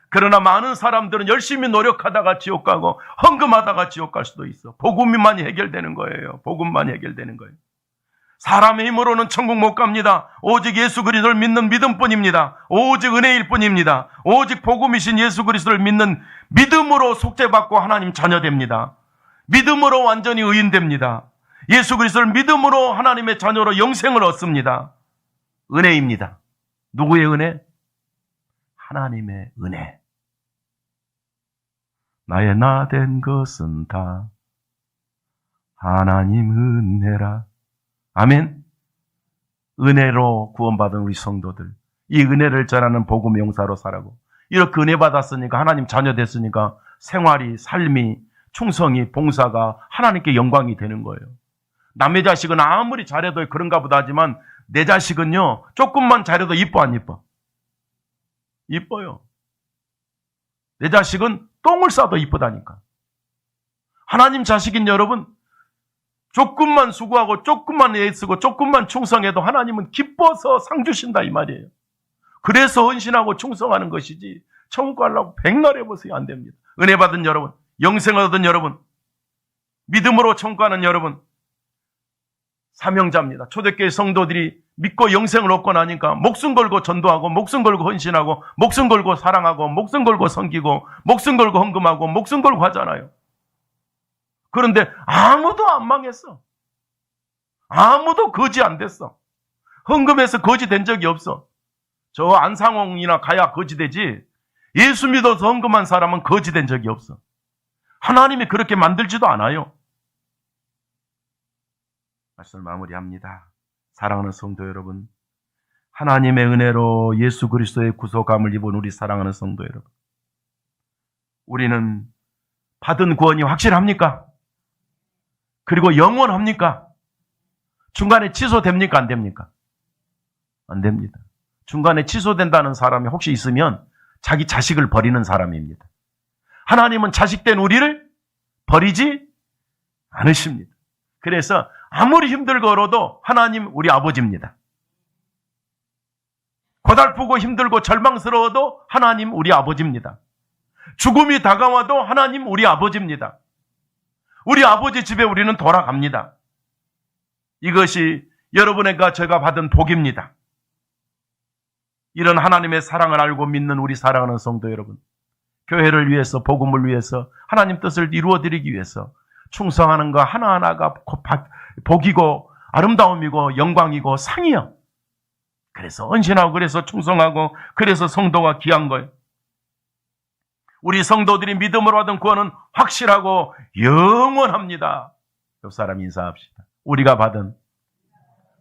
그러나 많은 사람들은 열심히 노력하다가 지옥 가고 헌금하다가 지옥 갈 수도 있어. 복음만 해결되는 거예요. 복음만 해결되는 거예요. 사람의 힘으로는 천국 못 갑니다. 오직 예수 그리스도를 믿는 믿음뿐입니다. 오직 은혜일 뿐입니다. 오직 복음이신 예수 그리스도를 믿는 믿음으로 속죄받고 하나님 자녀 됩니다. 믿음으로 완전히 의인됩니다. 예수 그리스도를 믿음으로 하나님의 자녀로 영생을 얻습니다. 은혜입니다. 누구의 은혜? 하나님의 은혜. 나의 나 된 것은 다 하나님 은혜라. 아멘. 은혜로 구원받은 우리 성도들, 이 은혜를 전하는 복음 용사로 살아고 이렇게 은혜 받았으니까 하나님 자녀 됐으니까 생활이, 삶이, 충성이, 봉사가 하나님께 영광이 되는 거예요. 남의 자식은 아무리 잘해도 그런가 보다 하지만 내 자식은요, 조금만 잘해도 이뻐, 안 이뻐? 이뻐요. 내 자식은 똥을 싸도 이쁘다니까. 하나님 자식인 여러분, 조금만 수고하고 조금만 애쓰고 조금만 충성해도 하나님은 기뻐서 상 주신다 이 말이에요. 그래서 헌신하고 충성하는 것이지 천국 가려고 백날 해보세요. 안 됩니다. 은혜 받은 여러분, 영생 얻은 여러분, 믿음으로 천국 가는 여러분, 사명자입니다. 초대교회 성도들이 믿고 영생을 얻고 나니까 목숨 걸고 전도하고 목숨 걸고 헌신하고 목숨 걸고 사랑하고 목숨 걸고 섬기고 목숨 걸고 헌금하고 목숨 걸고 하잖아요. 그런데 아무도 안 망했어. 아무도 거지 안 됐어. 헌금해서 거지 된 적이 없어. 저 안상홍이나 가야 거지 되지, 예수 믿어서 헌금한 사람은 거지 된 적이 없어. 하나님이 그렇게 만들지도 않아요. 말씀을 마무리합니다. 사랑하는 성도 여러분, 하나님의 은혜로 예수 그리스도의 구속함을 입은 우리 사랑하는 성도 여러분, 우리는 받은 구원이 확실합니까? 그리고 영원합니까? 중간에 취소됩니까? 안 됩니까? 안 됩니다. 중간에 취소된다는 사람이 혹시 있으면 자기 자식을 버리는 사람입니다. 하나님은 자식된 우리를 버리지 않으십니다. 그래서 아무리 힘들고도 하나님 우리 아버지입니다. 고달프고 힘들고 절망스러워도 하나님 우리 아버지입니다. 죽음이 다가와도 하나님 우리 아버지입니다. 우리 아버지 집에 우리는 돌아갑니다. 이것이 여러분과 제가 받은 복입니다. 이런 하나님의 사랑을 알고 믿는 우리 사랑하는 성도 여러분, 교회를 위해서, 복음을 위해서, 하나님 뜻을 이루어드리기 위해서 충성하는 거 하나하나가 복이고 아름다움이고 영광이고 상이요. 그래서 헌신하고 그래서 충성하고 그래서 성도가 귀한 거예요. 우리 성도들이 믿음으로 받은 구원은 확실하고 영원합니다. 옆 사람 인사합시다. 우리가 받은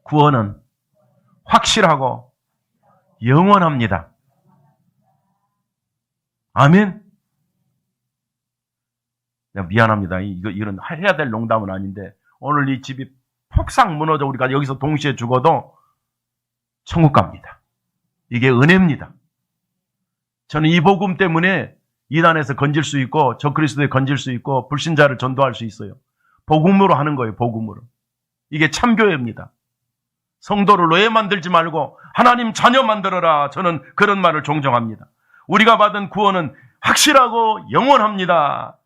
구원은 확실하고 영원합니다. 아멘. 미안합니다. 이런 해야 될 농담은 아닌데, 오늘 이 집이 폭삭 무너져 우리가 여기서 동시에 죽어도 천국 갑니다. 이게 은혜입니다. 저는 이 복음 때문에 이단에서 건질 수 있고 적그리스도에 건질 수 있고 불신자를 전도할 수 있어요. 복음으로 하는 거예요. 복음으로. 이게 참교회입니다. 성도를 노예 만들지 말고 하나님 자녀 만들어라. 저는 그런 말을 종종 합니다. 우리가 받은 구원은 확실하고 영원합니다.